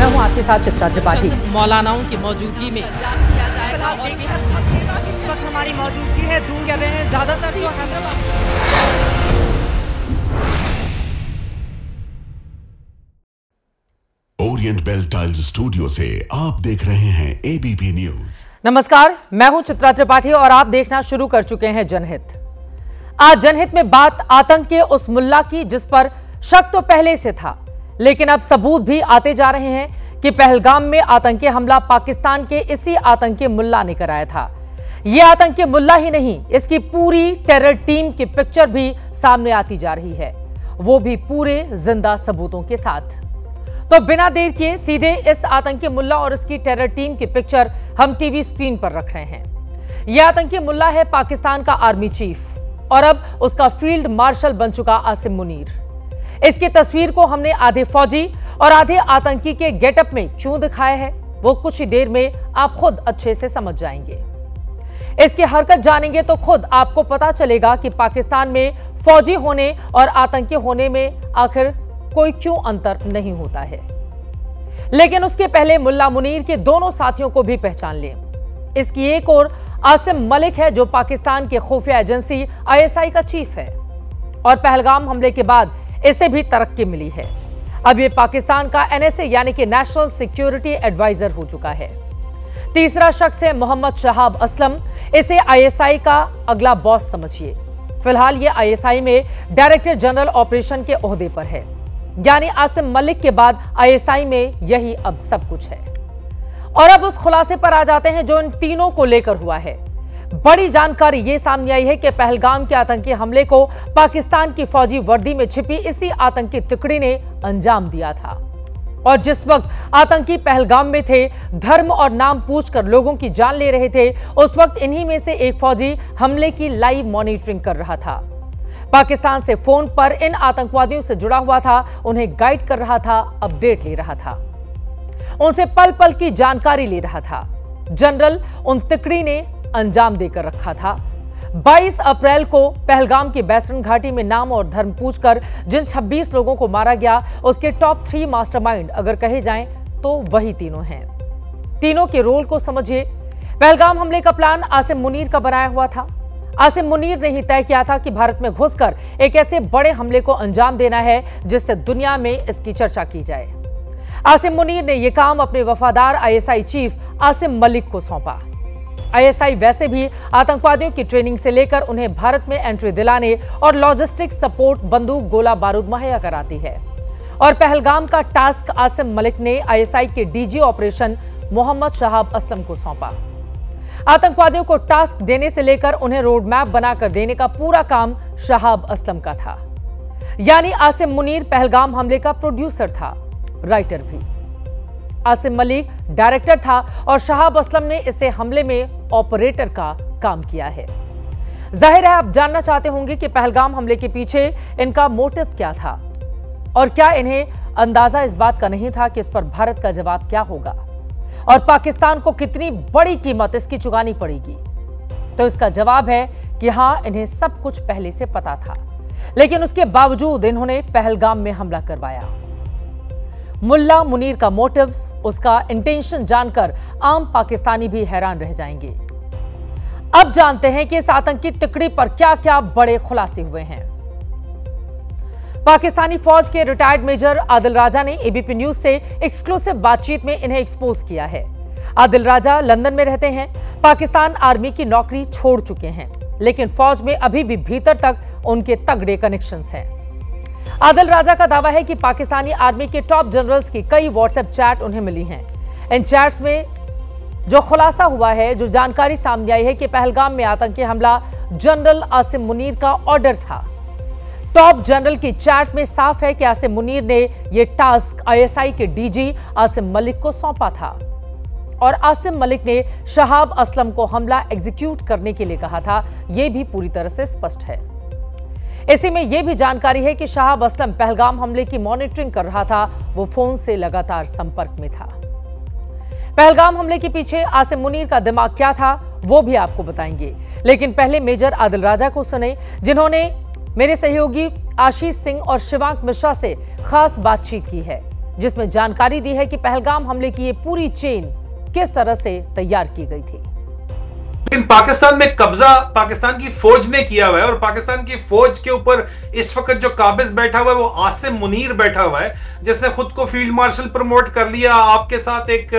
मैं हूं आपके साथ चित्रा त्रिपाठी। मौलानाओं की मौजूदगी में हमारी मौजूदगी है दूर कर रहे हैं ज्यादातर जो Hyderabad. Orient Bell tiles studio से आप देख रहे हैं एबीपी न्यूज। नमस्कार, मैं हूं चित्रा त्रिपाठी और आप देखना शुरू कर चुके हैं जनहित। आज जनहित में बात आतंक के उस मुल्ला की जिस पर शक तो पहले से था, लेकिन अब सबूत भी आते जा रहे हैं कि पहलगाम में आतंकी हमला पाकिस्तान के इसी आतंकी मुल्ला ने कराया था। यह आतंकी मुल्ला ही नहीं, इसकी पूरी टेरर टीम की पिक्चर भी सामने आती जा रही है, वो भी पूरे जिंदा सबूतों के साथ। तो बिना देर किए सीधे इस आतंकी मुल्ला और इसकी टेरर टीम की पिक्चर हम टीवी स्क्रीन पर रख रहे हैं। यह आतंकी मुल्ला है पाकिस्तान का आर्मी चीफ और अब उसका फील्ड मार्शल बन चुका आसिम मुनीर। इसकी तस्वीर को हमने आधे फौजी और आधे आतंकी के गेटअप में क्यों दिखाया है, वो कुछ ही देर में आप खुद अच्छे से समझ जाएंगे। इसकी हरकत जानेंगे तो खुद आपको पता चलेगा कि पाकिस्तान में फौजी होने और आतंकी होने में आखिर कोई क्यों अंतर नहीं होता है। लेकिन उसके पहले मुल्ला मुनीर के दोनों साथियों को भी पहचान लें। इसकी एक और आसिम मलिक है जो पाकिस्तान के खुफिया एजेंसी ISI का चीफ है और पहलगाम हमले के बाद इसे भी तरक्की मिली है। अब ये पाकिस्तान का NSA यानी कि नेशनल सिक्योरिटी एडवाइजर हो चुका है। तीसरा शख्स है मोहम्मद शहाब असलम, इसे ISI का अगला बॉस समझिए। फिलहाल ये ISI में डायरेक्टर जनरल ऑपरेशन के ओहदे पर है, यानी आसिम मलिक के बाद ISI में यही अब सब कुछ है। और अब उस खुलासे पर आ जाते हैं जो इन तीनों को लेकर हुआ है। बड़ी जानकारी ये सामने आई है कि पहलगाम के आतंकी हमले को पाकिस्तान की फौजी वर्दी में छिपी इसी आतंकी टुकड़ी ने अंजाम दिया था। और जिस वक्त आतंकी पहलगाम में थे, धर्म और नाम पूछकर लोगों की जान ले रहे थे, उस वक्त इन्हीं में से एक फौजी हमले की लाइव मॉनिटरिंग कर रहा था। पाकिस्तान से फोन पर इन आतंकवादियों से जुड़ा हुआ था, उन्हें गाइड कर रहा था, अपडेट ले रहा था, उनसे पल पल की जानकारी ले रहा था। जनरल उन तिकड़ी ने अंजाम देकर रखा था। 22 अप्रैल को पहलगाम की बैसरन घाटी में नाम और धर्म पूछकर जिन 26 लोगों को मारा गया, उसके टॉप 3 मास्टरमाइंड अगर कहे जाएं तो वही तीनों हैं। तीनों के रोल को समझिए। पहलगाम हमले का प्लान आसिम मुनीर का बनाया हुआ था। आसिम मुनीर ने ही तय किया था कि भारत में घुसकर एक ऐसे बड़े हमले को अंजाम देना है जिससे दुनिया में इसकी चर्चा की जाए। आसिम मुनीर ने यह काम अपने वफादार ISI चीफ आसिम मलिक को सौंपा। ISI वैसे भी आतंकवादियों की ट्रेनिंग से लेकर उन्हें भारत में एंट्री दिलाने और लॉजिस्टिक सपोर्ट, बंदूक, गोला बारूद मुहैया कराती है। और पहलगाम का टास्क आसिम मलिक ने ISI के DG ऑपरेशन मोहम्मद शहाब असलम को सौंपा। आतंकवादियों को टास्क देने से लेकर उन्हें रोड मैप बनाकर देने का पूरा काम शहाब असलम का था। यानी आसिम मुनीर पहलगाम हमले का प्रोड्यूसर था, राइटर भी। आसिम मलिक डायरेक्टर था और शहाब असलम ने इसे हमले में ऑपरेटर का काम किया है। जाहिर है आप जानना चाहते होंगे कि पहलगाम हमले के पीछे इनका मोटिव क्या था और क्या इन्हें अंदाजा इस बात का नहीं था कि इस पर भारत का जवाब क्या होगा और पाकिस्तान को कितनी बड़ी कीमत इसकी चुकानी पड़ेगी। तो इसका जवाब है कि हां, इन्हें सब कुछ पहले से पता था, लेकिन उसके बावजूद इन्होंने पहलगाम में हमला करवाया। मुल्ला मुनीर का मोटिव, उसका इंटेंशन जानकर आम पाकिस्तानी भी हैरान रह जाएंगे। अब जानते हैं कि इस आतंकी टुकड़ी पर क्या क्या बड़े खुलासे हुए हैं। पाकिस्तानी फौज के रिटायर्ड मेजर आदिल राजा ने ABP न्यूज से एक्सक्लूसिव बातचीत में इन्हें एक्सपोज किया है। आदिल राजा लंदन में रहते हैं, पाकिस्तान आर्मी की नौकरी छोड़ चुके हैं, लेकिन फौज में अभी भी भीतर तक उनके तगड़े कनेक्शंस हैं। आदिल राजा का दावा है कि पाकिस्तानी आर्मी के टॉप जनरल्स की कई व्हाट्सएप चैट उन्हें मिली हैं। इन चैट्स में जो खुलासा हुआ है, जो जानकारी सामने आई है कि पहलगाम में आतंकी हमला जनरल आसिम मुनीर का ऑर्डर था। टॉप जनरल की चैट में साफ है कि आसिम मुनीर ने यह टास्क ISI के DG आसिम मलिक को सौंपा था और आसिम मलिक ने शहाब असलम को हमला एग्जीक्यूट करने के लिए कहा था। यह भी पूरी तरह से स्पष्ट है। इसी में यह भी जानकारी है कि शहाब असलम पहलगाम हमले की मॉनिटरिंग कर रहा था, वो फोन से लगातार संपर्क में था। पहलगाम हमले के पीछे आसिम मुनीर का दिमाग क्या था वो भी आपको बताएंगे, लेकिन पहले मेजर आदिल राजा को सुने, जिन्होंने मेरे सहयोगी आशीष सिंह और शिवांक मिश्रा से खास बातचीत की है। जिसमें जानकारी दी है कि पहलगाम हमले की ये पूरी चेन किस तरह से तैयार की गई थी। लेकिन पाकिस्तान में कब्जा पाकिस्तान की फौज ने किया हुआ है और पाकिस्तान की फौज के ऊपर इस वक्त जो काबिज बैठा हुआ है वो आसिम मुनीर बैठा हुआ है, जिसने खुद को फील्ड मार्शल प्रमोट कर लिया। आपके साथ एक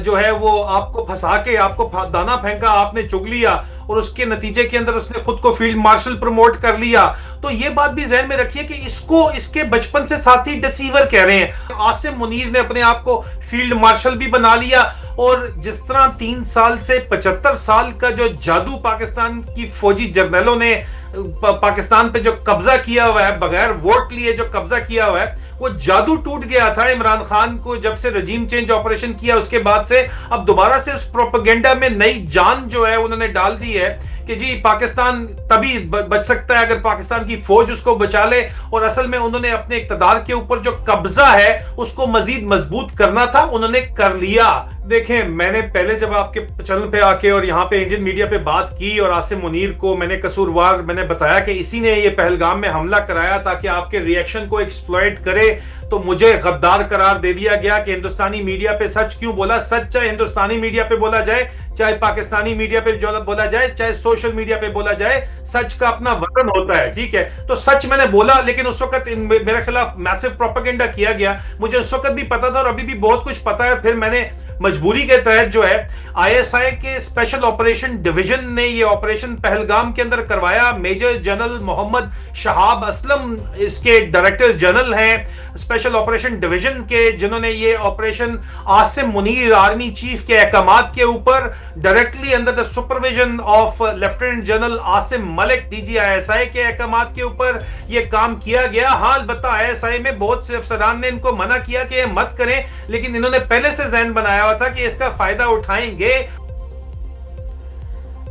जो है वो आपको फंसा के आपको दाना फेंका, आपने चुग लिया और उसके नतीजे के अंदर उसने खुद को फील्ड मार्शल प्रमोट कर लिया। तो ये बात भी ज़हन में रखिए कि इसको इसके बचपन से साथी डिसीवर कह रहे हैं। आसिम मुनीर ने अपने आप को फील्ड मार्शल भी बना लिया और जिस तरह 3 साल से 75 साल का जो जादू पाकिस्तान की फौजी जर्नलों ने पाकिस्तान पे जो कब्जा किया हुआ है, बगैर वोट लिए जो कब्जा किया हुआ है, वो जादू टूट गया था इमरान खान को जब से रजीम चेंज ऑपरेशन किया उसके बाद से। अब दोबारा से उस प्रोपेगेंडा में नई जान जो है उन्होंने डाल दी है कि जी पाकिस्तान तभी बच सकता है अगर पाकिस्तान की फौज उसको बचा ले। और असल में उन्होंने अपने इक्तदार के ऊपर जो कब्जा है उसको मजीद मजबूत करना था, उन्होंने कर लिया। देखें, मैंने पहले जब आपके चैनल पे आके और यहाँ पे इंडियन मीडिया पे बात की और आसिम मुनीर को मैंने कसूरवार मैंने बताया कि इसी ने ये पहलगाम में हमला कराया ताकि आपके रिएक्शन को एक्सप्लॉइट करे, तो मुझे गद्दार करार दे दिया गया कि हिंदुस्तानी मीडिया पे सच क्यों बोला। सच चाहे हिंदुस्तानी मीडिया पे बोला जाए, चाहे पाकिस्तानी मीडिया पे बोला जाए, चाहे सोशल मीडिया पे बोला जाए, सच का अपना वजन होता है, ठीक है। तो सच मैंने बोला, लेकिन उस वक्त मेरे खिलाफ मैसिव प्रोपेगेंडा किया गया। मुझे उस वक्त भी पता था और अभी भी बहुत कुछ पता है। फिर मैंने मजबूरी के तहत जो है आईएसआई के स्पेशल ऑपरेशन डिवीजन ने ये ऑपरेशन पहलगाम के अंदर करवाया। मेजर जनरल मोहम्मद शहाब असलम इसके डायरेक्टर जनरल हैं स्पेशल ऑपरेशन डिवीजन के, जिन्होंने ये operation Asim Munir army chief के अहकामात के ऊपर directly under the supervision of lieutenant general Asim Malik DG ISI के अहकामात के ऊपर ये काम किया गया। हाँ, अलबत्ता आईएसआई में बहुत से अफसरान ने इनको मना किया कि ये मत करें, लेकिन इन्होंने पहले से जहन बनाया हुआ था कि इसका फायदा उठाएंगे।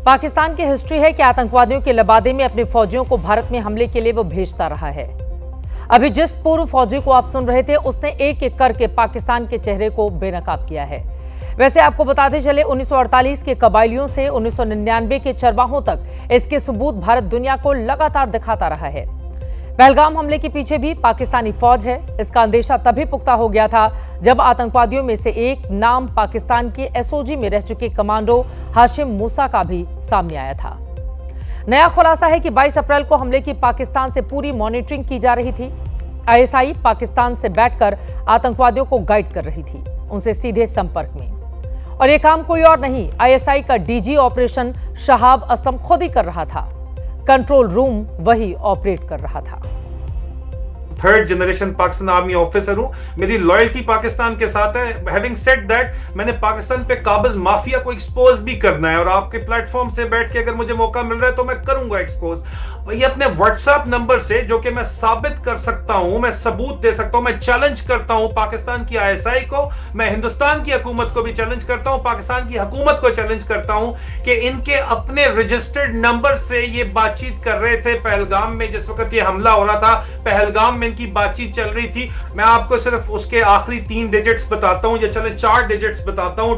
पाकिस्तान की हिस्ट्री है कि आतंकवादियों के लबादे में अपने फौजियों को भारत में हमले के लिए वो भेजता रहा है। अभी जिस पूर्व फौजी को आप सुन रहे थे उसने एक एक करके पाकिस्तान के चेहरे को बेनकाब किया है। वैसे आपको बताते चले 1948 के कबायलियों से 1999 के चरवाहों तक इसके सबूत भारत दुनिया को लगातार दिखाता रहा है। पहलगाम हमले के पीछे भी पाकिस्तानी फौज है। इसका अंदेशा तभी पुख्ता हो गया था जब आतंकवादियों में से एक नाम पाकिस्तान के एसओजी में रह चुके कमांडो हाशिम मूसा का भी सामने आया था। नया खुलासा है कि 22 अप्रैल को हमले की पाकिस्तान से पूरी मॉनिटरिंग की जा रही थी। आईएसआई पाकिस्तान से बैठकर आतंकवादियों को गाइड कर रही थी, उनसे सीधे संपर्क में। और यह काम कोई और नहीं, आईएसआई का डीजी ऑपरेशन शहाब असलम खुद ही कर रहा था। कंट्रोल रूम वही ऑपरेट कर रहा था। 3rd generation Pakistan army officer हूं, मेरी लॉयल्टी पाकिस्तान के साथ है। हैविंग सेड दैट, मैंने पाकिस्तान पे काबिज माफिया को एक्सपोज भी करना है और आपके प्लेटफॉर्म से बैठ के अगर मुझे मौका मिल रहा है तो मैं करूंगा एक्सपोज। ये अपने व्हाट्सएप नंबर से, जो कि मैं साबित कर सकता हूं, मैं सबूत दे सकता हूं, मैं चैलेंज करता हूं पाकिस्तान की आईएसआई को, मैं हिंदुस्तान की हुकूमत को भी चैलेंज करता हूं, पाकिस्तान की हुकूमत को चैलेंज करता हूं कि इनके अपने रजिस्टर्ड नंबर से ये बातचीत कर रहे थे पहलगाम में। जिस वक्त ये हमला हो रहा था पहलगाम में इनकी बातचीत चल रही थी। मैं आपको सिर्फ उसके आखिरी 3 डिजिट्स बताता हूं, या चले 4 डिजिट्स बताता हूं।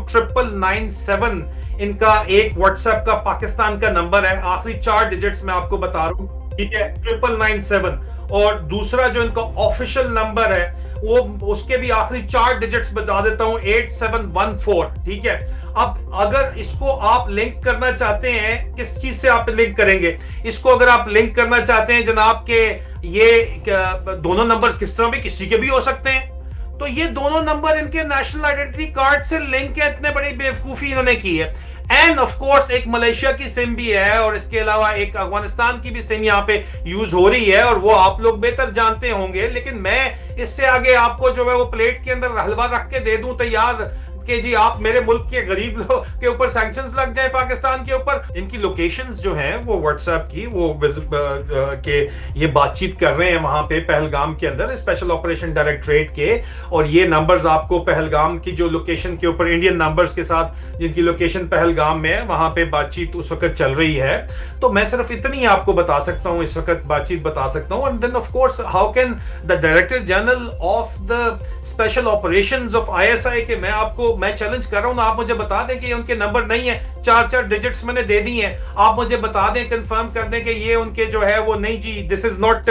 999 इनका एक व्हाट्सएप का पाकिस्तान का नंबर है, आखिरी 4 डिजिट्स मैं आपको बता रहा हूं, ठीक है, 999। और दूसरा जो इनका ऑफिशियल नंबर है वो उसके भी आखिरी 4 डिजिट्स बता देता हूं, 8714, ठीक है। अब अगर इसको आप लिंक करना चाहते हैं, किस चीज से आप लिंक करेंगे इसको? अगर आप लिंक करना चाहते हैं जनाब के ये दोनों नंबर्स किस तरह भी किसी के भी हो सकते हैं, तो ये दोनों नंबर इनके नेशनल आइडेंटिटी कार्ड से लिंक है। इतने बड़ी बेवकूफी इन्होंने की है। एंड ऑफ कोर्स एक मलेशिया की सिम भी है और इसके अलावा एक अफगानिस्तान की भी सिम यहाँ पे यूज हो रही है और वो आप लोग बेहतर जानते होंगे। लेकिन मैं इससे आगे आपको जो है वो प्लेट के अंदर हलवा रख के दे दूं तैयार कि जी आप मेरे मुल्क के गरीब लोग के ऊपर सैंक्शंस लग जाए पाकिस्तान के ऊपर। इनकी लोकेशंस जो हैं वो व्हाट्सएप की वो के ये बातचीत कर रहे हैं वहां पे पहलगाम के अंदर स्पेशल ऑपरेशन डायरेक्टरेट के, और ये नंबर्स आपको पहलगाम की जो लोकेशन के ऊपर इंडियन नंबर्स के साथ जिनकी लोकेशन पहलगाम में है वहां पे बातचीत उस वक्त चल रही है। तो मैं सिर्फ इतनी आपको बता सकता हूं, इस वक्त बातचीत बता सकता हूं। And then of course how can the director general of the special operations of ISI के मैं आपको वो मैं चैलेंज कर रहा हूं, आप मुझे बता दें कि ये उनके नंबर नहीं है, 4-4 डिजिट्स मैंने दे दी हैं, आप मुझे बता दें, कंफर्म कर दें कि ये उनके जो है वो नहीं जी, दिस इज नॉट,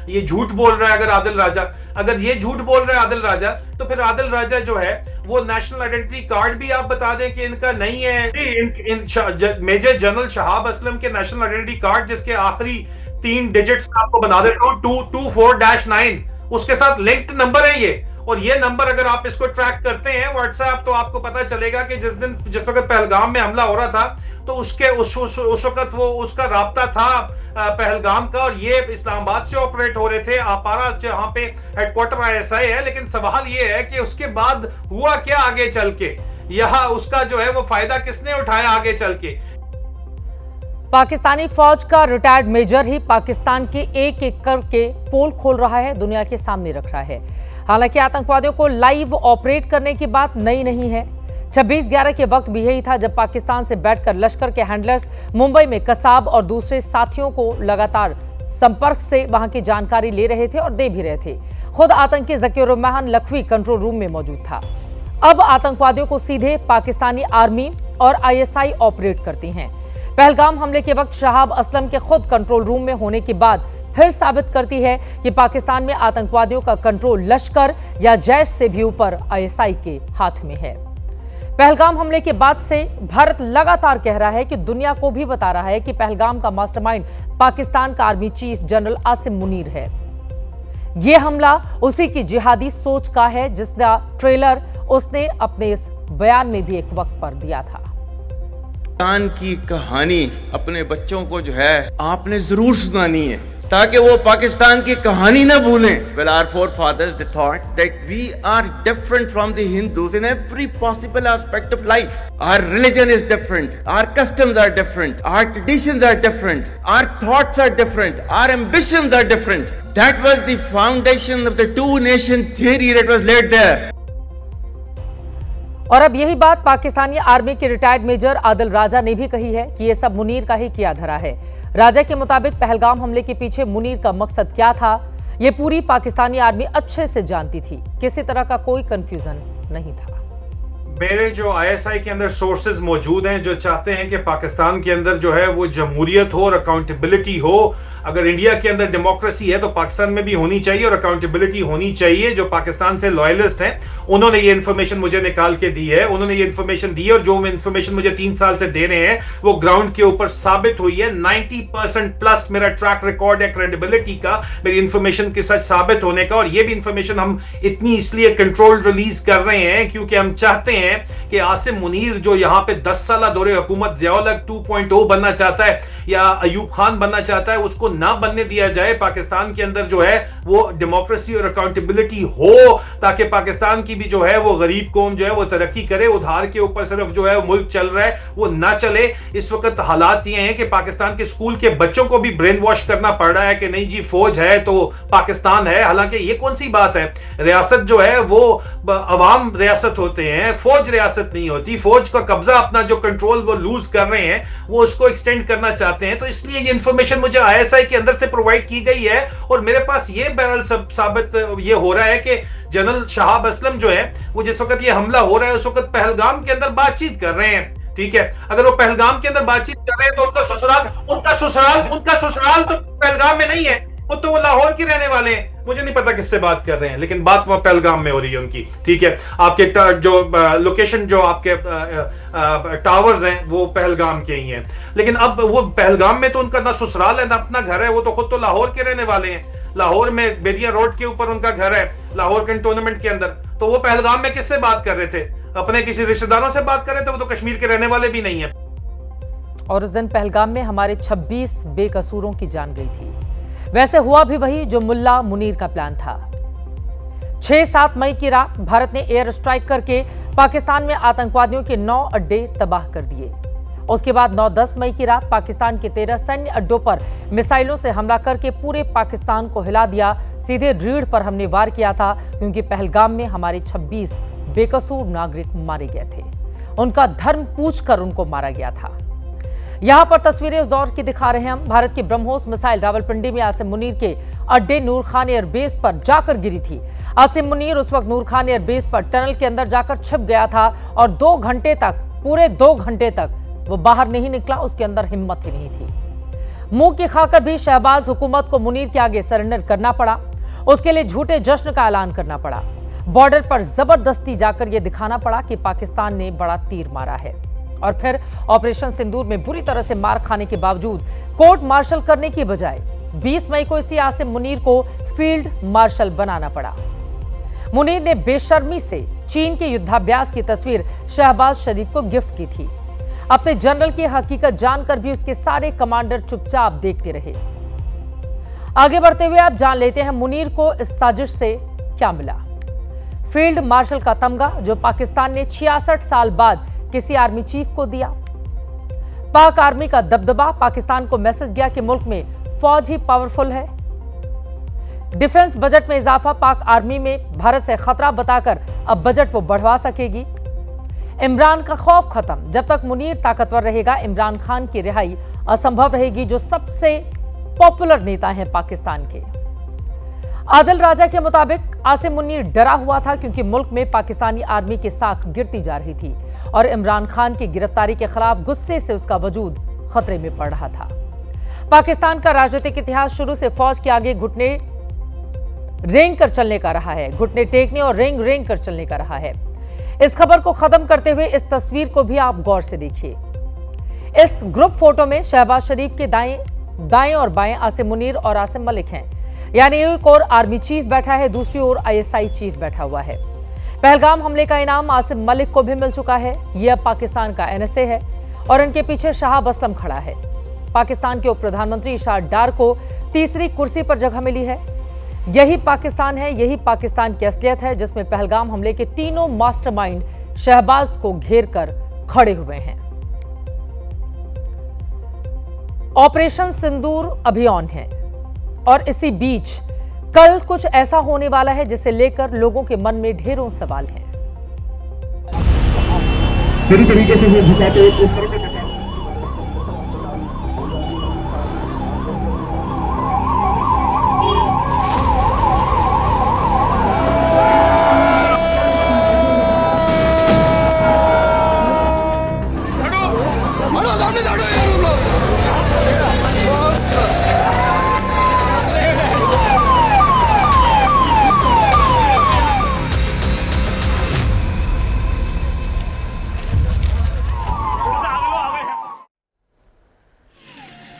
ये झूठ बोल रहा है अगर आदिल राजा, अगर ये झूठ बोल रहा है आदिल राजा, तो फिर आदिल राजा जो है वो नेशनल आइडेंटिटी कार्ड भी आप बता दें कि इनका नहीं है। मेजर जनरल शहाब असलम के नेशनल आइडेंटिटी कार्ड जिसके आखिरी 3 डिजिट्स आपको बना देता हूं, 224-9, उसके साथ लिंक्ड नंबर है ये, और ये नंबर अगर आप इसको ट्रैक करते हैं व्हाट्सएप, तो आपको पता चलेगा कि जिस वक्त पहलगाम में हमला हो रहा था, तो उस वक्त वो उसका राब्ता था पहलगाम का, और ये इस्लामाबाद से ऑपरेट हो रहे थे, आपारा जहां पे हेडक्वार्टर ISI है। लेकिन सवाल ये है कि उसके बाद हुआ क्या आगे चल के, यहां उसका जो है वो फायदा किसने उठाया आगे चल के। पाकिस्तानी फौज का रिटायर्ड मेजर ही पाकिस्तान के एक एक करके पोल खोल रहा है, दुनिया के सामने रख रहा है। हालांकि आतंकवादियों को लाइव ऑपरेट करने की बात नई नहीं है। 26/11 के वक्त भी यही था जब पाकिस्तान से बैठकर लश्कर के हैंडलर्स मुंबई में कसाब और दूसरे साथियों को लगातार संपर्क से वहां की जानकारी ले रहे थे और दे भी रहे थे। खुद आतंकी ज़कीर-उर-रहमान लखवी कंट्रोल रूम में मौजूद था। अब आतंकवादियों को सीधे पाकिस्तानी आर्मी और ISI ऑपरेट करती हैं। पहलगाम हमले के वक्त शहाब असलम के खुद कंट्रोल रूम में होने के बाद फिर साबित करती है कि पाकिस्तान में आतंकवादियों का कंट्रोल लश्कर या जैश से भी ऊपर ISI के हाथ में है। पहलगाम हमले के बाद से भारत लगातार कह रहा है कि दुनिया को भी बता रहा है कि पहलगाम का मास्टरमाइंड पाकिस्तान का army chief general Asim Munir है। यह हमला उसी की जिहादी सोच का है जिसका ट्रेलर उसने अपने इस बयान में भी एक वक्त पर दिया था। पाकिस्तान की कहानी अपने बच्चों को जो है आपने जरूर सुनानी है ताकि वो पाकिस्तान की कहानी ना भूलें। Well, our forefathers they thought that we are different from the Hindus in every possible aspect of life. Our religion is different, our customs are different, our traditions are different, our thoughts are different, our ambitions are different. That was the foundation of the two-nation theory that was laid there. और अब यही बात Pakistani army के retired major Adil राजा ने भी कही है कि यह सब मुनीर का ही किया धरा है। राजा के मुताबिक पहलगाम हमले के पीछे मुनीर का मकसद क्या था, यह पूरी पाकिस्तानी आर्मी अच्छे से जानती थी। किसी तरह का कोई कंफ्यूजन नहीं था। मेरे जो ISI के अंदर सोर्सेज मौजूद हैं जो चाहते हैं कि पाकिस्तान के अंदर जो है वो जमहूरियत हो और अकाउंटेबिलिटी हो। अगर इंडिया के अंदर डेमोक्रेसी है तो पाकिस्तान में भी होनी चाहिए और अकाउंटेबिलिटी होनी चाहिए। जो पाकिस्तान से लॉयलिस्ट हैं उन्होंने ये इन्फॉर्मेशन मुझे निकाल के दी है, उन्होंने ये इन्फॉर्मेशन दी है, और जो इन्फॉर्मेशन मुझे 3 साल से दे रहे हैं वो ग्राउंड के ऊपर साबित हुई है। 90% प्लस मेरा ट्रैक रिकॉर्ड है क्रेडिबिलिटी का, मेरी इन्फॉर्मेशन के सच साबित होने का। और ये भी इन्फॉर्मेशन हम इतनी इसलिए कंट्रोल रिलीज कर रहे हैं क्योंकि हम चाहते हैं कि आसिम मुनीर जो यहां पे 10 साल दौरे हुकूमत ज़िया-उल-हक 2.0 बनना चाहता है या अयूब खान बनना चाहता है, उसको ना बनने दिया जाए। पाकिस्तान के अंदर जो है वो डेमोक्रेसी और अकाउंटेबिलिटी हो ताकि पाकिस्तान की भी जो है वो गरीब कौम जो है वो तरक्की करे। उधार के ऊपर सिर्फ जो है मुल्क चल रहा है वो ना चले। इस वक्त हालात ये हैं कि पाकिस्तान के स्कूल के बच्चों को भी ब्रेन वॉश करना पड़ रहा है कि नहीं जी फौज है तो पाकिस्तान है। हालांकि ये कौन सी बात है, रियासत जो है वो अवाम रियासत होते हैं, फौज रियासत नहीं होती। फौज का कब्जा अपना जो कंट्रोल वो लूज कर रहे हैं वो उसको एक्सटेंड करना चाहते हैं। तो इसलिए ये इंफॉर्मेशन मुझे ISI के अंदर से प्रोवाइड की गई है और मेरे पास ये बहरहाल सब साबित ये हो रहा है कि जनरल शहाब असलम जो है वो जिस वक्त ये हमला हो रहा है उस वक्त पहलगाम के अंदर बातचीत कर रहे हैं। ठीक है, अगर वो पहलगाम के अंदर बातचीत कर रहे हैं तो उनका ससुराल तो पहलगाम में नहीं है, तो वो लाहौर के रहने वाले हैं। मुझे नहीं पता किससे बात कर रहे हैं लेकिन बात वहां पहलगाम में हो रही है उनकी। ठीक है, आपके जो लोकेशन जो आपके टावर्स हैं वो पहलगाम के ही हैं, लेकिन अब वो पहलगाम में तो उनका ना ससुराल है ना अपना घर है। वो तो खुद तो लाहौर के रहने वाले हैं, लाहौर में बेदिया रोड के ऊपर उनका घर है, लाहौर कैंटोनमेंट के अंदर। तो वो पहलगाम में किससे बात कर रहे थे? अपने किसी रिश्तेदारों से बात कर रहे थे। वो तो कश्मीर के रहने वाले भी नहीं है। और उस दिन पहलगाम में हमारे 26 बेकसूरों की जान गई थी। वैसे हुआ भी वही जो मुल्ला मुनीर का प्लान था। 6-7 मई की रात भारत ने एयर स्ट्राइक करके पाकिस्तान में आतंकवादियों के 9 अड्डे तबाह कर दिए। उसके बाद 9-10 मई की रात पाकिस्तान के 13 सैन्य अड्डों पर मिसाइलों से हमला करके पूरे पाकिस्तान को हिला दिया। सीधे रीढ़ पर हमने वार किया था क्योंकि पहलगाम में हमारे 26 बेकसूर नागरिक मारे गए थे। उनका धर्म पूछकर उनको मारा गया था। यहां पर तस्वीरें उस दौर की दिखा रहे हैं हम। भारत की ब्रह्मोस मिसाइल रावलपिंडी में आसिम मुनीर के अड्डे नूर खान एयरबेस पर जाकर गिरी थी। आसिम मुनीर उस वक्त नूर खान एयरबेस पर टनल के अंदर जाकर छिप गया था और 2 घंटे तक, पूरे 2 घंटे तक वो बाहर नहीं निकला। उसके अंदर हिम्मत ही नहीं थी। मुंह की खाकर भी शहबाज हुकूमत को मुनीर के आगे सरेंडर करना पड़ा। उसके लिए झूठे जश्न का ऐलान करना पड़ा। बॉर्डर पर जबरदस्ती जाकर यह दिखाना पड़ा कि पाकिस्तान ने बड़ा तीर मारा है। और फिर ऑपरेशन सिंदूर में बुरी तरह से मार खाने के बावजूद कोर्ट मार्शल करने की बजाय 20 मई को इसी आसिम मुनीर को फील्ड मार्शल बनाना पड़ा। मुनीर ने बेशर्मी से चीन के युद्धाभ्यास की तस्वीर शहबाज शरीफ को गिफ्ट की थी। अपने जनरल की हकीकत जानकर भी उसके सारे कमांडर चुपचाप देखते रहे। आगे बढ़ते हुए आप जान लेते हैं मुनीर को इस साजिश से क्या मिला। फील्ड मार्शल का तमगा जो पाकिस्तान ने 66 साल बाद किसी आर्मी चीफ को दिया। पाक आर्मी का दबदबा, पाकिस्तान को मैसेज गया कि मुल्क में फौज ही पावरफुल है। डिफेंस बजट में इजाफा, पाक आर्मी में भारत से खतरा बताकर अब बजट वो बढ़वा सकेगी। इमरान का खौफ खत्म, जब तक मुनीर ताकतवर रहेगा इमरान खान की रिहाई असंभव रहेगी, जो सबसे पॉपुलर नेता हैं पाकिस्तान के। आदिल राजा के मुताबिक आसिम मुनीर डरा हुआ था क्योंकि मुल्क में पाकिस्तानी आर्मी की साख गिरती जा रही थी और इमरान खान की गिरफ्तारी के खिलाफ गुस्से से उसका वजूद खतरे में पड़ रहा था। पाकिस्तान का राजनीतिक इतिहास शुरू से फौज के आगे घुटने रेंग कर चलने का रहा है, घुटने टेकने और रेंग रेंग कर चलने का रहा है। इस खबर को खत्म करते हुए इस तस्वीर को भी आप गौर से देखिए। इस ग्रुप फोटो में शहबाज शरीफ के दाएं और बाएं आसिम मुनीर और आसिम मलिक हैं, यानी एक और आर्मी चीफ बैठा है, दूसरी ओर ISI चीफ बैठा हुआ है। पहलगाम हमले का इनाम आसिम मलिक को भी मिल चुका है। यह अब पाकिस्तान का NSA है और इनके पीछे शहाब असलम खड़ा है। पाकिस्तान के उप प्रधानमंत्री इशाक डार को तीसरी कुर्सी पर जगह मिली है। यही पाकिस्तान है, यही पाकिस्तान की असलियत है जिसमें पहलगाम हमले के तीनों मास्टरमाइंड शहबाज को घेर कर खड़े हुए हैं। ऑपरेशन सिंदूर अभी ऑन है और इसी बीच कल कुछ ऐसा होने वाला है जिसे लेकर लोगों के मन में ढेरों सवाल हैं। पूरी तरीके से वो झुकाते हुए इस तरह के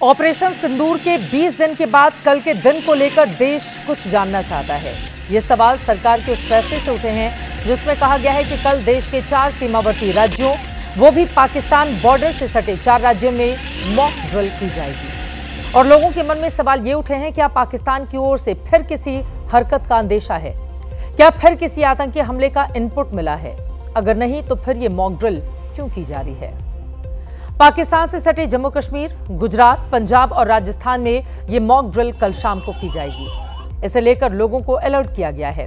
ऑपरेशन सिंदूर के 20 दिन के बाद कल के दिन को लेकर देश कुछ जानना चाहता है। ये सवाल सरकार के उस फैसले से उठे हैं जिसमें कहा गया है कि कल देश के 4 सीमावर्ती राज्यों, वो भी पाकिस्तान बॉर्डर से सटे 4 राज्यों में मॉक ड्रिल की जाएगी। और लोगों के मन में सवाल ये उठे हैं, क्या पाकिस्तान की ओर से फिर किसी हरकत का अंदेशा है? क्या फिर किसी आतंकी हमले का इनपुट मिला है? अगर नहीं तो फिर ये मॉक ड्रिल क्यों की जा रही है? पाकिस्तान से सटे जम्मू कश्मीर, गुजरात, पंजाब और राजस्थान में यह मॉक ड्रिल कल शाम को की जाएगी। इसे लेकर लोगों को अलर्ट किया गया है।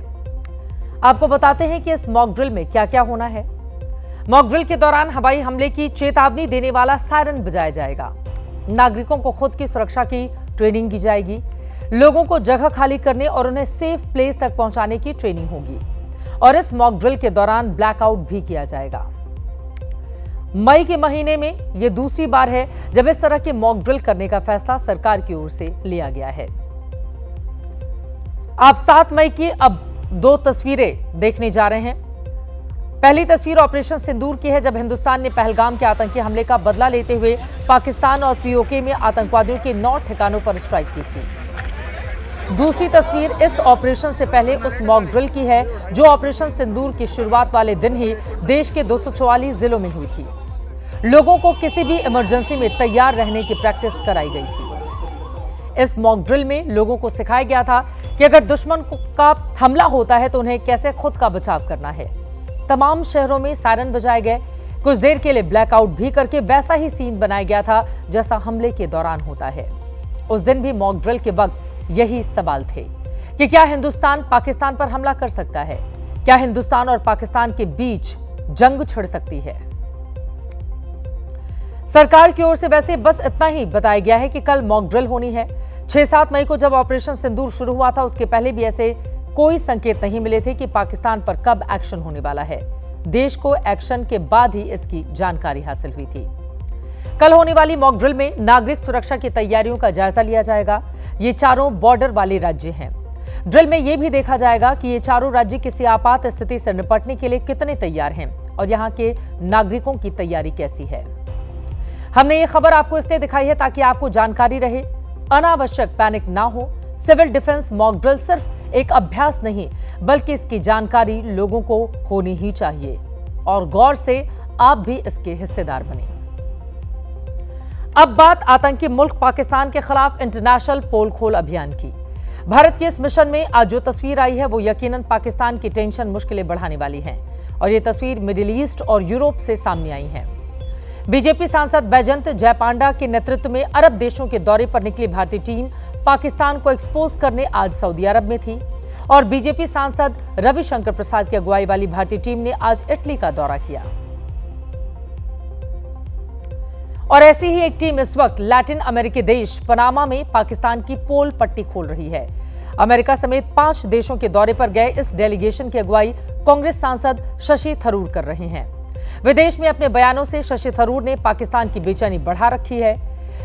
आपको बताते हैं कि इस मॉक ड्रिल में क्या क्या होना है। मॉक ड्रिल के दौरान हवाई हमले की चेतावनी देने वाला सायरन बजाया जाएगा। नागरिकों को खुद की सुरक्षा की ट्रेनिंग की जाएगी। लोगों को जगह खाली करने और उन्हें सेफ प्लेस तक पहुंचाने की ट्रेनिंग होगी। और इस मॉक ड्रिल के दौरान ब्लैकआउट भी किया जाएगा। मई के महीने में यह दूसरी बार है जब इस तरह के मॉक ड्रिल करने का फैसला सरकार की ओर से लिया गया है। आप 7 मई की अब 2 तस्वीरें देखने जा रहे हैं। पहली तस्वीर ऑपरेशन सिंदूर की है जब हिंदुस्तान ने पहलगाम के आतंकी हमले का बदला लेते हुए पाकिस्तान और POK में आतंकवादियों के 9 ठिकानों पर स्ट्राइक की थी। दूसरी तस्वीर इस ऑपरेशन से पहले उस मॉक ड्रिल की है जो ऑपरेशन सिंदूर की शुरुआत वाले दिन ही देश के 244 जिलों में हुई थी। लोगों को किसी भी इमरजेंसी में तैयार रहने की प्रैक्टिस कराई गई थी। इस मॉक ड्रिल में लोगों को सिखाया गया था कि अगर दुश्मन का हमला होता है तो उन्हें कैसे खुद का बचाव करना है। तमाम शहरों में सायरन बजाए गए। कुछ देर के लिए ब्लैकआउट भी करके वैसा ही सीन बनाया गया था जैसा हमले के दौरान होता है। उस दिन भी मॉक ड्रिल के वक्त यही सवाल थे कि क्या हिंदुस्तान पाकिस्तान पर हमला कर सकता है? क्या हिंदुस्तान और पाकिस्तान के बीच जंग छिड़ सकती है? सरकार की ओर से वैसे बस इतना ही बताया गया है कि कल मॉक ड्रिल होनी है। 6-7 मई को जब ऑपरेशन सिंदूर शुरू हुआ था, उसके पहले भी ऐसे कोई संकेत नहीं मिले थे कि पाकिस्तान पर कब एक्शन होने वाला है। देश को एक्शन के बाद ही इसकी जानकारी हासिल हुई थी। कल होने वाली मॉक ड्रिल में नागरिक सुरक्षा की तैयारियों का जायजा लिया जाएगा। ये चारों बॉर्डर वाले राज्य हैं। ड्रिल में यह भी देखा जाएगा कि ये चारों राज्य किसी आपात स्थिति से निपटने के लिए कितने तैयार हैं और यहाँ के नागरिकों की तैयारी कैसी है। हमने ये खबर आपको इसलिए दिखाई है ताकि आपको जानकारी रहे, अनावश्यक पैनिक ना हो। सिविल डिफेंस मॉक ड्रिल सिर्फ एक अभ्यास नहीं, बल्कि इसकी जानकारी लोगों को होनी ही चाहिए और गौर से आप भी इसके हिस्सेदार बने। अब बात आतंकी मुल्क पाकिस्तान के खिलाफ इंटरनेशनल पोल खोल अभियान की। भारत के इस मिशन में आज जो तस्वीर आई है वो यकीनन पाकिस्तान की टेंशन मुश्किलें बढ़ाने वाली है और ये तस्वीर मिडिल ईस्ट और यूरोप से सामने आई है। बीजेपी सांसद बैजंत जयपांडा के नेतृत्व में अरब देशों के दौरे पर निकली भारतीय टीम पाकिस्तान को एक्सपोज करने आज सऊदी अरब में थी और बीजेपी सांसद रविशंकर प्रसाद की अगुवाई वाली भारतीय टीम ने आज इटली का दौरा किया। और ऐसी ही एक टीम इस वक्त लैटिन अमेरिकी देश पनामा में पाकिस्तान की पोल पट्टी खोल रही है। अमेरिका समेत 5 देशों के दौरे पर गए इस डेलीगेशन की अगुवाई कांग्रेस सांसद शशि थरूर कर रहे हैं। विदेश में अपने बयानों से शशि थरूर ने पाकिस्तान की बेचैनी बढ़ा रखी है,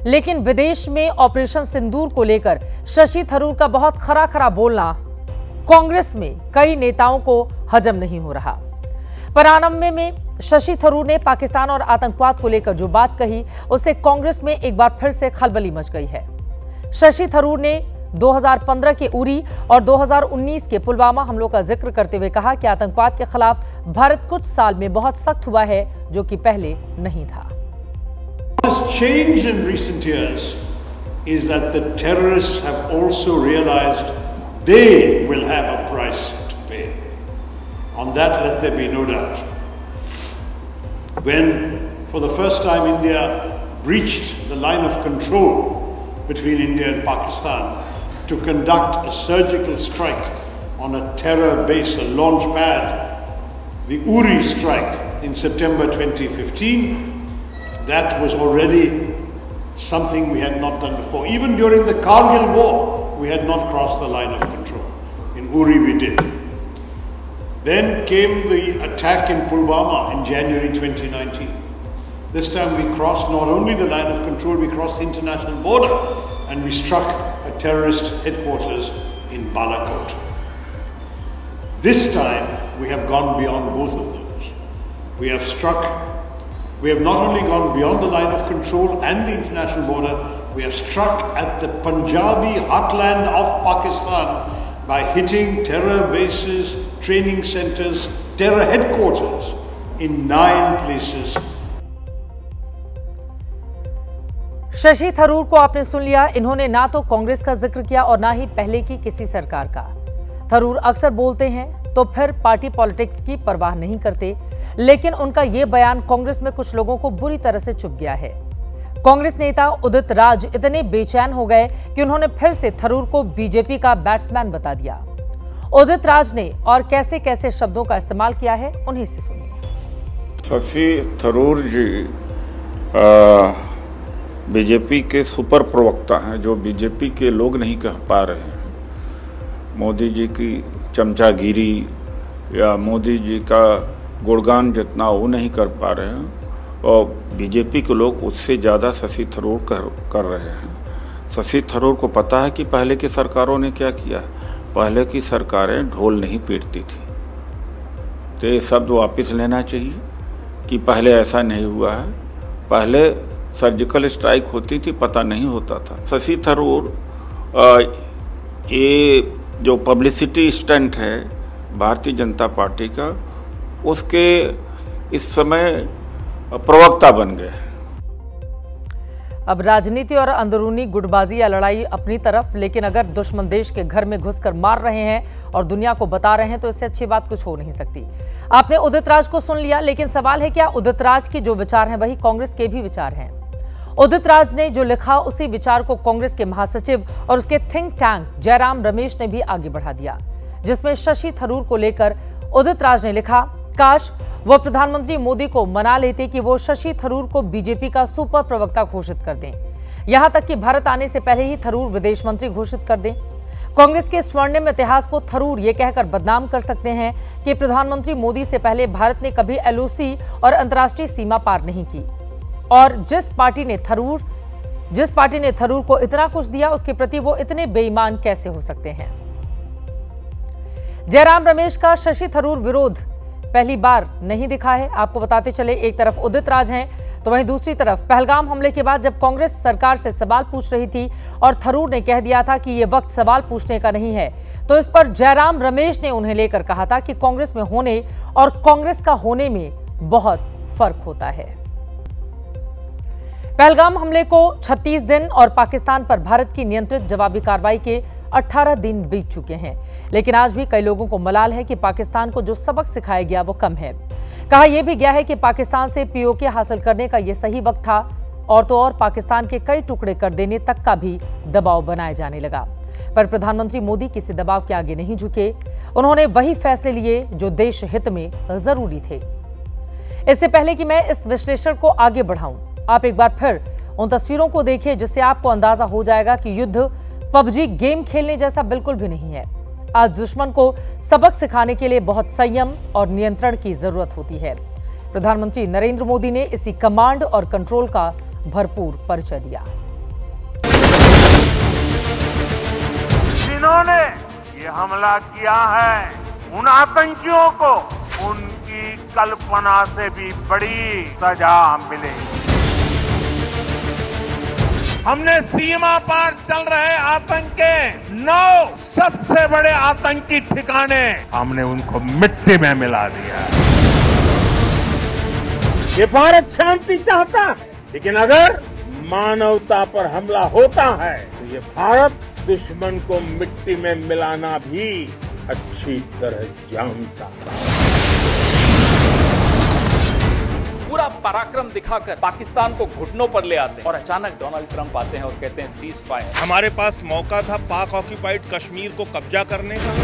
लेकिन विदेश में ऑपरेशन सिंदूर को लेकर शशि थरूर का बहुत खरा बोलना कांग्रेस में कई नेताओं को हजम नहीं हो रहा। पनामा में शशि थरूर ने पाकिस्तान और आतंकवाद को लेकर जो बात कही, उससे कांग्रेस में एक बार फिर से खलबली मच गई है। शशि थरूर ने 2015 के उरी और 2019 के पुलवामा हमलों का जिक्र करते हुए कहा कि आतंकवाद के खिलाफ भारत कुछ साल में बहुत सख्त हुआ है, जो कि पहले नहीं था। What has changed in recent years is that the terrorists have also realized they will have a price to pay. On that, let there be no doubt. When, for the first time, India breached the line of control between India and Pakistan to conduct a surgical strike on a terror base, a launch pad, the Uri strike in September 2015, that was already something we had not done before. Even during the Kargil war, we had not crossed the line of control. In Uri we did. Then came the attack in Pulwama in January 2019. This time we crossed not only the line of control, we crossed the international border and we struck a terrorist headquarters in Balakot. This time we have gone beyond both of those. We have not only gone beyond the line of control and the international border, we have struck at the Punjabi heartland of Pakistan by hitting terror bases, training centers, terror headquarters in 9 places. Shashi Tharoor को आपने सुन लिया। इन्होंने ना तो कांग्रेस का जिक्र किया और ना ही पहले की किसी सरकार का। थरूर अक्सर बोलते हैं तो फिर पार्टी पॉलिटिक्स की परवाह नहीं करते, लेकिन उनका यह बयान कांग्रेस में कुछ लोगों को बुरी तरह से चुभ गया है। कांग्रेस नेता उदित राज इतने बेचैन हो गए कि उन्होंने फिर से थरूर को बीजेपी का बैट्समैन बता दिया। उदित राज ने और कैसे कैसे शब्दों का इस्तेमाल किया है, उन्हीं से सुनिए। शशि थरूर जी बीजेपी के सुपर प्रवक्ता हैं, जो बीजेपी के लोग नहीं कह पा रहे हैं। मोदी जी की चमचागिरी या मोदी जी का गुणगान जितना वो नहीं कर पा रहे हैं, और बीजेपी के लोग उससे ज़्यादा शशि थरूर कर रहे हैं। शशि थरूर को पता है कि पहले की सरकारों ने क्या किया। पहले की सरकारें ढोल नहीं पीटती थी, तो ये शब्द वापस लेना चाहिए कि पहले ऐसा नहीं हुआ है। पहले सर्जिकल स्ट्राइक होती थी, पता नहीं होता था। शशि थरूर ये जो पब्लिसिटी स्टंट है भारतीय जनता पार्टी का, उसके इस समय प्रवक्ता बन गए। अब राजनीति और अंदरूनी गुटबाजी या लड़ाई अपनी तरफ, लेकिन अगर दुश्मन देश के घर में घुसकर मार रहे हैं और दुनिया को बता रहे हैं तो इससे अच्छी बात कुछ हो नहीं सकती। आपने उदित राज को सुन लिया, लेकिन सवाल है क्या उदित राज के जो विचार हैं वही कांग्रेस के भी विचार हैं? उदित राज ने जो लिखा उसी विचार को कांग्रेस के महासचिव और उसके थिंक टैंक जयराम रमेश ने भी आगे बढ़ा दिया, जिसमें शशि थरूर को लेकर उदित राज ने लिखा, काश वो प्रधानमंत्री मोदी को मना लेते कि वो शशि थरूर को बीजेपी का सुपर प्रवक्ता घोषित कर दें। यहां तक कि भारत आने से पहले ही थरूर विदेश मंत्री घोषित कर दें। कांग्रेस के स्वर्णिम इतिहास को थरूर ये कहकर बदनाम कर सकते हैं कि प्रधानमंत्री मोदी से पहले भारत ने कभी एलओसी और अंतर्राष्ट्रीय सीमा पार नहीं की, और जिस पार्टी ने थरूर को इतना कुछ दिया उसके प्रति वो इतने बेईमान कैसे हो सकते हैं। जयराम रमेश का शशि थरूर विरोध पहली बार नहीं दिखा है। आपको बताते चले, एक तरफ उदित राज हैं तो वहीं दूसरी तरफ पहलगाम हमले के बाद जब कांग्रेस सरकार से सवाल पूछ रही थी और थरूर ने कह दिया था कि यह वक्त सवाल पूछने का नहीं है, तो इस पर जयराम रमेश ने उन्हें लेकर कहा था कि कांग्रेस में होने और कांग्रेस का होने में बहुत फर्क होता है। पहलगाम हमले को 36 दिन और पाकिस्तान पर भारत की नियंत्रित जवाबी कार्रवाई के 18 दिन बीत चुके हैं, लेकिन आज भी कई लोगों को मलाल है कि पाकिस्तान को जो सबक सिखाया गया वो कम है। कहा यह भी गया है कि पाकिस्तान से पीओके हासिल करने का यह सही वक्त था, और तो और पाकिस्तान के कई टुकड़े कर देने तक का भी दबाव बनाया जाने लगा। पर प्रधानमंत्री मोदी किसी दबाव के आगे नहीं झुके। उन्होंने वही फैसले लिए जो देश हित में जरूरी थे। इससे पहले कि मैं इस विश्लेषण को आगे बढ़ाऊं, आप एक बार फिर उन तस्वीरों को देखिए जिससे आपको अंदाजा हो जाएगा कि युद्ध पबजी गेम खेलने जैसा बिल्कुल भी नहीं है। आज दुश्मन को सबक सिखाने के लिए बहुत संयम और नियंत्रण की जरूरत होती है। प्रधानमंत्री नरेंद्र मोदी ने इसी कमांड और कंट्रोल का भरपूर परिचय दिया। जिन्होंने ये हमला किया है, उन आतंकियों को उनकी कल्पना से भी बड़ी सजा मिलेगी। हमने सीमा पार चल रहे आतंक के 9 सबसे बड़े आतंकी ठिकाने हमने उनको मिट्टी में मिला दिया। ये भारत शांति चाहता है, लेकिन अगर मानवता पर हमला होता है तो ये भारत दुश्मन को मिट्टी में मिलाना भी अच्छी तरह जानता है। पूरा पराक्रम दिखाकर पाकिस्तान को घुटनों पर ले आते हैं और अचानक डोनाल्ड ट्रंप आते हैं और कहते हैं सीज फायर। हमारे पास मौका था पाक ऑक्यूपाइड कश्मीर को कब्जा करने का।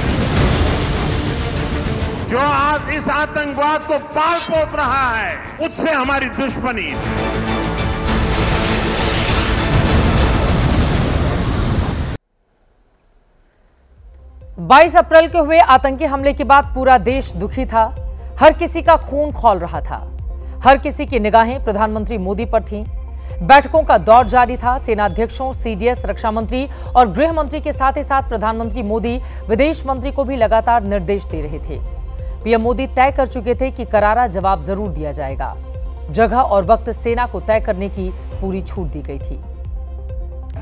जो आज इस आतंकवाद को पाल पोस रहा है, उससे हमारी दुश्मनी है। 22 अप्रैल के हुए आतंकी हमले के बाद पूरा देश दुखी था। हर किसी का खून खौल रहा था। हर किसी की निगाहें प्रधानमंत्री मोदी पर थीं। बैठकों का दौर जारी था। सेनाध्यक्षों, सीडीएस, रक्षा मंत्री और गृह मंत्री के साथ ही साथ प्रधानमंत्री मोदी विदेश मंत्री को भी लगातार निर्देश दे रहे थे। पीएम मोदी तय कर चुके थे कि करारा जवाब जरूर दिया जाएगा। जगह और वक्त सेना को तय करने की पूरी छूट दी गई थी।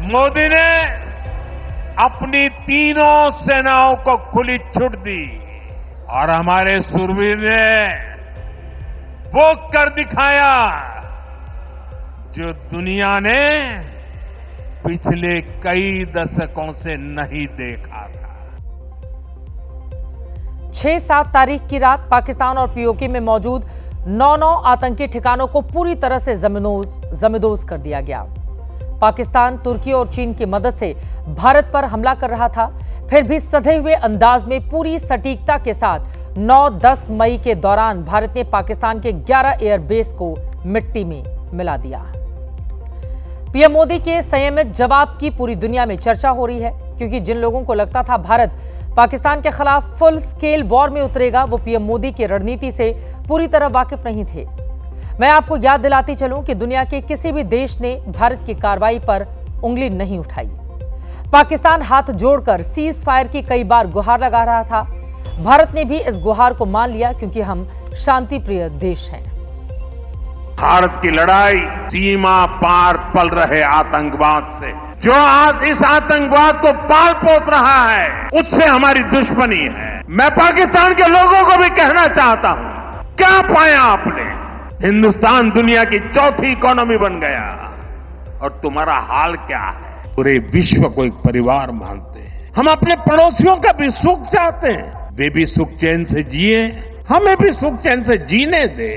मोदी ने अपनी तीनों सेनाओं को खुली छूट दी और हमारे शूरवीर ने वो कर दिखाया जो दुनिया ने पिछले कई दशकों से नहीं देखा था। 6-7 तारीख की रात पाकिस्तान और पीओके में मौजूद 9 आतंकी ठिकानों को पूरी तरह से जमींदोज कर दिया गया। पाकिस्तान तुर्की और चीन की मदद से भारत पर हमला कर रहा था, फिर भी सधे हुए अंदाज में पूरी सटीकता के साथ 9-10 मई के दौरान भारत ने पाकिस्तान के 11 एयरबेस को मिट्टी में मिला दिया। पीएम मोदी के संयमित जवाब की पूरी दुनिया में चर्चा हो रही है, क्योंकि जिन लोगों को लगता था भारत पाकिस्तान के खिलाफ फुल स्केल वॉर में उतरेगा, वो पीएम मोदी की रणनीति से पूरी तरह वाकिफ नहीं थे। मैं आपको याद दिलाती चलूं कि दुनिया के किसी भी देश ने भारत की कार्रवाई पर उंगली नहीं उठाई। पाकिस्तान हाथ जोड़कर सीज फायर की कई बार गुहार लगा रहा था। भारत ने भी इस गुहार को मान लिया, क्योंकि हम शांति प्रिय देश हैं। भारत की लड़ाई सीमा पार पल रहे आतंकवाद से, जो आज इस आतंकवाद को पाल पोस रहा है, उससे हमारी दुश्मनी है। मैं पाकिस्तान के लोगों को भी कहना चाहता हूं, क्या पाया आपने? हिंदुस्तान दुनिया की चौथी इकोनॉमी बन गया और तुम्हारा हाल क्या है? पूरे विश्व को एक परिवार मानते हैं। हम अपने पड़ोसियों का भी सुख चाहते हैं, वे भी सुख चैन से जिए, हमें भी सुख चैन से जीने दे।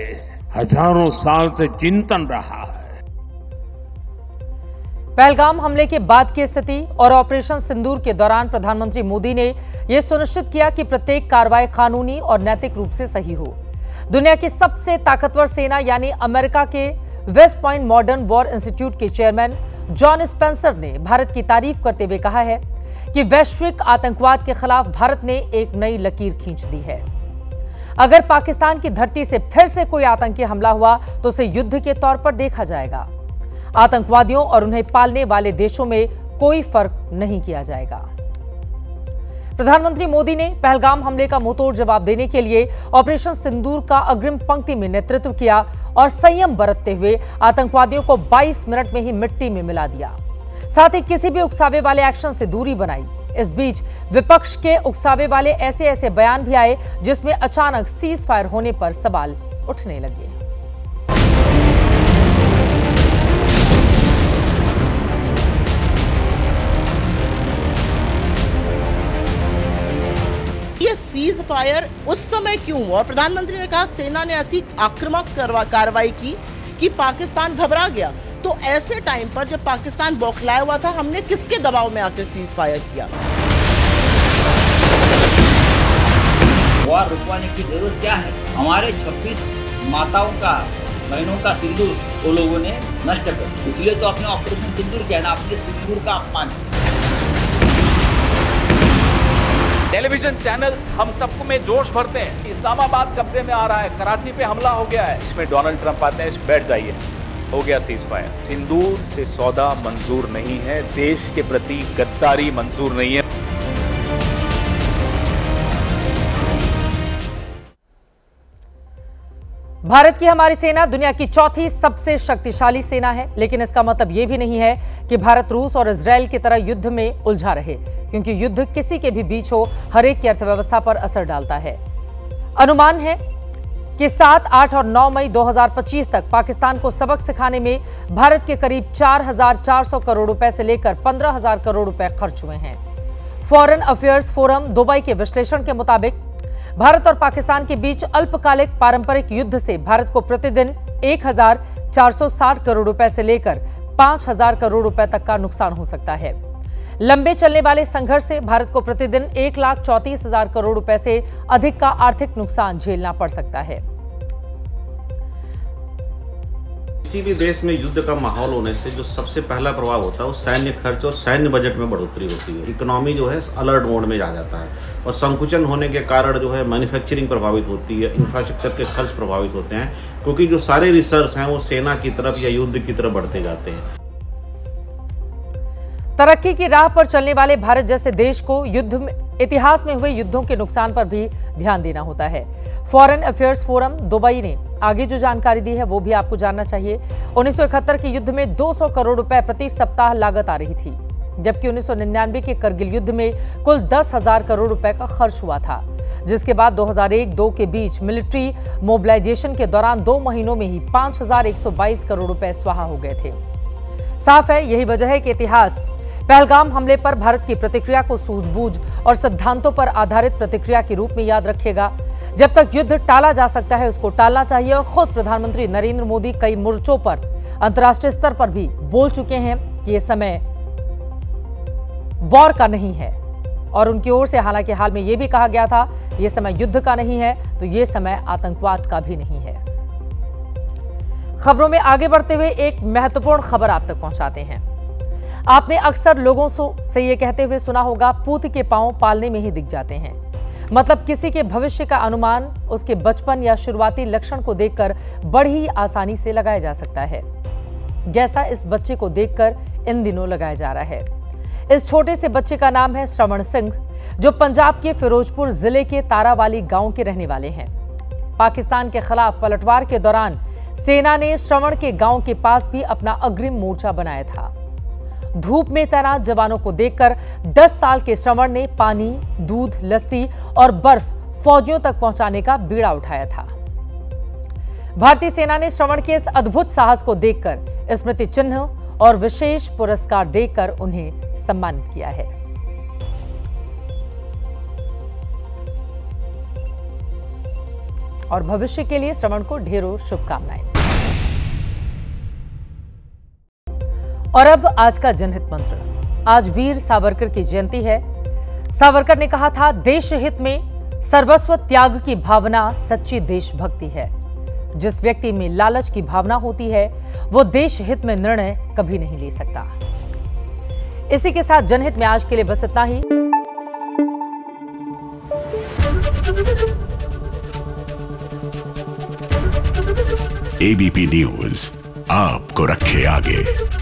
हजारों साल से चिंतन रहा है। पहलगाम हमले के बाद की स्थिति और ऑपरेशन सिंदूर के दौरान प्रधानमंत्री मोदी ने यह सुनिश्चित किया कि प्रत्येक कार्रवाई कानूनी और नैतिक रूप से सही हो। दुनिया की सबसे ताकतवर सेना यानी अमेरिका के West Point modern war institute के चेयरमैन जॉन स्पेंसर ने भारत की तारीफ करते हुए कहा है कि वैश्विक आतंकवाद के खिलाफ भारत ने एक नई लकीर खींच दी है। अगर पाकिस्तान की धरती से फिर से कोई आतंकी हमला हुआ तो उसे युद्ध के तौर पर देखा जाएगा। आतंकवादियों और उन्हें पालने वाले देशों में कोई फर्क नहीं किया जाएगा। प्रधानमंत्री मोदी ने पहलगाम हमले का मुंहतोड़ जवाब देने के लिए ऑपरेशन सिंदूर का अग्रिम पंक्ति में नेतृत्व किया और संयम बरतते हुए आतंकवादियों को 22 मिनट में ही मिट्टी में मिला दिया। साथ ही किसी भी उकसावे वाले एक्शन से दूरी बनाई। इस बीच विपक्ष के उकसावे वाले ऐसे बयान भी आए जिसमें अचानक सीज फायर होने पर सवाल उठने लगे। ये सीज फायर उस समय क्यों हुआ? और प्रधानमंत्री ने कहा सेना ने ऐसी आक्रामक कार्रवाई की कि पाकिस्तान घबरा गया। तो ऐसे टाइम पर जब पाकिस्तान बौखलाया हुआ था, हमने किसके दबाव में आकर सीज फायर किया? वॉर रुकवाने की जरूरत क्या है? हमारे 26 माताओं का, बहनों का सिंदूर वो लोगों ने नष्ट कर दिया। इसलिए तो अपने ऑपरेशन सिंदूर किया ना, अपने सिंदूर का अपमान। टेलीविजन चैनल्स हम सबको में जोश भरते हैं। इस्लामाबाद कब्जे में आ रहा है, कराची पे हमला हो गया है, इसमें डोनाल्ड ट्रंप आते हैं, बैठ जाइए, हो गया सीज फायर। सिंदूर से सौदा मंजूर नहीं है, देश के प्रति गद्दारी मंजूर नहीं है। भारत की हमारी सेना दुनिया की चौथी सबसे शक्तिशाली सेना है, लेकिन इसका मतलब यह भी नहीं है कि भारत रूस और इजरायल की तरह युद्ध में उलझा रहे, क्योंकि युद्ध किसी के भी बीच हो, हर एक की अर्थव्यवस्था पर असर डालता है। अनुमान है कि 7, 8 और 9 मई 2025 तक पाकिस्तान को सबक सिखाने में भारत के करीब 4,400 करोड़ रुपए से लेकर 15,000 करोड़ रुपए खर्च हुए हैं। फॉरेन अफेयर्स फोरम दुबई के विश्लेषण के मुताबिक भारत और पाकिस्तान के बीच अल्पकालिक पारंपरिक युद्ध से भारत को प्रतिदिन 1,460 करोड़ रुपए से लेकर 5,000 करोड़ रुपए तक का नुकसान हो सकता है। लंबे चलने वाले संघर्ष से भारत को प्रतिदिन 1,34,000 करोड़ रुपए से अधिक का आर्थिक नुकसान झेलना पड़ सकता है। किसी भी देश में युद्ध का माहौल होने से जो सबसे पहला प्रभाव होता है वो सैन्य खर्च और सैन्य बजट में बढ़ोतरी होती है। इकोनॉमी जो है अलर्ट मोड में जा जाता है और संकुचन होने के कारण जो है मैन्युफैक्चरिंग प्रभावित होती है, इंफ्रास्ट्रक्चर के खर्च प्रभावित होते हैं, क्योंकि जो सारे रिसर्च हैं वो सेना की तरफ या युद्ध की तरफ बढ़ते जाते हैं। तरक्की की राह पर चलने वाले भारत जैसे देश को इतिहास में हुए युद्धों के नुकसान पर भी ध्यान देना होता है। फॉरेन अफेयर्स फोरम दुबई ने आगे जो जानकारी दी है वो भी आपको जानना चाहिए। 1971 के युद्ध में 200 करोड़ रुपए प्रति सप्ताह लागत आ रही थी, जबकि 1999 के करगिल युद्ध में कुल 10,000 करोड़ रुपए का खर्च हुआ था, जिसके बाद 2001-2 के बीच मिलिट्री मोबिलाइजेशन के दौरान 2 महीनों में ही 5,122 करोड़ रुपए स्वाहा हो गए थे। साफ है, यही वजह है कि इतिहास पहलगाम हमले पर भारत की प्रतिक्रिया को सूझबूझ और सिद्धांतों पर आधारित प्रतिक्रिया के रूप में याद रखेगा। जब तक युद्ध टाला जा सकता है उसको टालना चाहिए और खुद प्रधानमंत्री नरेंद्र मोदी कई मोर्चों पर अंतर्राष्ट्रीय स्तर पर भी बोल चुके हैं कि यह समय वॉर का नहीं है, और उनकी ओर से हालांकि हाल में यह भी कहा गया था यह समय युद्ध का नहीं है तो यह समय आतंकवाद का भी नहीं है। खबरों में आगे बढ़ते हुए एक महत्वपूर्ण खबर आप तक पहुंचाते हैं। आपने अक्सर लोगों से ये कहते हुए सुना होगा, पूत के पांव पालने में ही दिख जाते हैं। मतलब किसी के भविष्य का अनुमान उसके बचपन या शुरुआती लक्षण को देखकर बड़ी आसानी से लगाया जा सकता है, जैसा इस बच्चे को देखकर इन दिनों लगाया जा रहा है। इस छोटे से बच्चे का नाम है श्रवण सिंह, जो पंजाब के फिरोजपुर जिले के तारावाली गांव के रहने वाले हैं। पाकिस्तान के खिलाफ पलटवार के दौरान सेना ने श्रवण के गांव के पास भी अपना अग्रिम मोर्चा बनाया था। धूप में तैनात जवानों को देखकर 10 साल के श्रवण ने पानी, दूध, लस्सी और बर्फ फौजियों तक पहुंचाने का बीड़ा उठाया था। भारतीय सेना ने श्रवण के इस अद्भुत साहस को देखकर स्मृति चिन्ह और विशेष पुरस्कार देकर उन्हें सम्मानित किया है। और भविष्य के लिए श्रवण को ढेरों शुभकामनाएं। और अब आज का जनहित मंत्र। आज वीर सावरकर की जयंती है। सावरकर ने कहा था, देश हित में सर्वस्व त्याग की भावना सच्ची देशभक्ति है। जिस व्यक्ति में लालच की भावना होती है वो देश हित में निर्णय कभी नहीं ले सकता। इसी के साथ जनहित में आज के लिए बस इतना ही। एबीपी न्यूज आपको रखे आगे।